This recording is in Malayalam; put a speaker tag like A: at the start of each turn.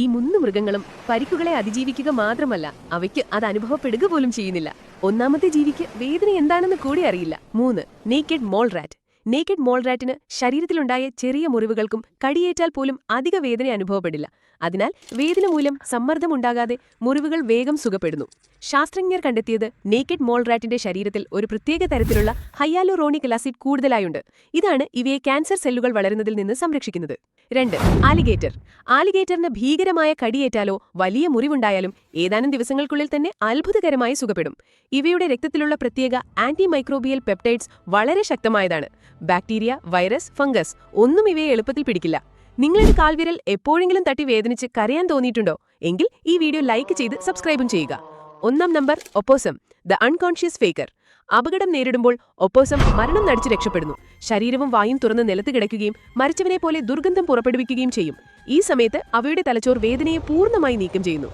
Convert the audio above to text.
A: ഈ 3 മൃഗങ്ങളും പരിക്കുകളെ അതിജീവിക്കുക മാത്രമല്ല, അവയ്ക്ക് അത് അനുഭവപ്പെടുക പോലും ചെയ്യുന്നില്ല. ഒന്നാമത്തെ ജീവിക്ക് വേദന എന്താണെന്ന് കൂടി അറിയില്ല. 3. നേക്കഡ് മോൾ റാറ്റ്. നേക്കഡ് മോൾ റാറ്റിന് ശരീരത്തിലുണ്ടായ ചെറിയ മുറിവുകൾക്കും കടിയേറ്റാൽ പോലും അധിക വേദന അനുഭവപ്പെടില്ല. അതിനാൽ വേദന മൂലം സമ്മർദ്ദമുണ്ടാകാതെ മുറിവുകൾ വേഗം സുഖപ്പെടുന്നു. ശാസ്ത്രജ്ഞർ കണ്ടെത്തിയത് നേക്കഡ് മോൾ റാറ്റിന്റെ ശരീരത്തിൽ ഒരു പ്രത്യേക തരത്തിലുള്ള ഹയാലുറോണിക് ആസിഡ് കൂടുതലായുണ്ട്. ഇതാണ് ഇവയെ ക്യാൻസർ സെല്ലുകൾ വളരുന്നതിൽ നിന്ന് സംരക്ഷിക്കുന്നത്. 2. ആലിഗേറ്റർ. ആലിഗേറ്ററിന് ഭീകരമായ കടിയേറ്റാലോ വലിയ മുറിവുണ്ടായാലും ഏതാനും ദിവസങ്ങൾക്കുള്ളിൽ തന്നെ അത്ഭുതകരമായി സുഖപ്പെടും. ഇവയുടെ രക്തത്തിലുള്ള പ്രത്യേക ആന്റിമൈക്രോബിയൽ പെപ്റ്റൈഡ്സ് വളരെ ശക്തമായതാണ്. ബാക്ടീരിയ, വൈറസ്, ഫംഗസ് ഒന്നും ഇവയെ എളുപ്പത്തിൽ പിടിക്കില്ല. നിങ്ങളുടെ കാൽവിരൽ എപ്പോഴെങ്കിലും തട്ടി വേദനിച്ച് കരയാൻ തോന്നിയിട്ടുണ്ടോ? എങ്കിൽ ഈ വീഡിയോ ലൈക്ക് ചെയ്ത് സബ്സ്ക്രൈബും ചെയ്യുക. 1 നമ്പർ ഒപ്പോസം, ദ അൺകോൺഷ്യസ് ഫേക്കർ. അപകടം നേരിടുമ്പോൾ ഒപ്പോസം മരണം നടിച്ച് രക്ഷപ്പെടുന്നു. ശരീരവും വായും തുറന്ന് നിലത്ത് കിടക്കുകയും മരിച്ചവനെ പോലെ ദുർഗന്ധം പുറപ്പെടുവിക്കുകയും ചെയ്യും. ഈ സമയത്ത് അവയുടെ തലച്ചോർ വേദനയെ പൂർണ്ണമായി നീക്കം ചെയ്യുന്നു.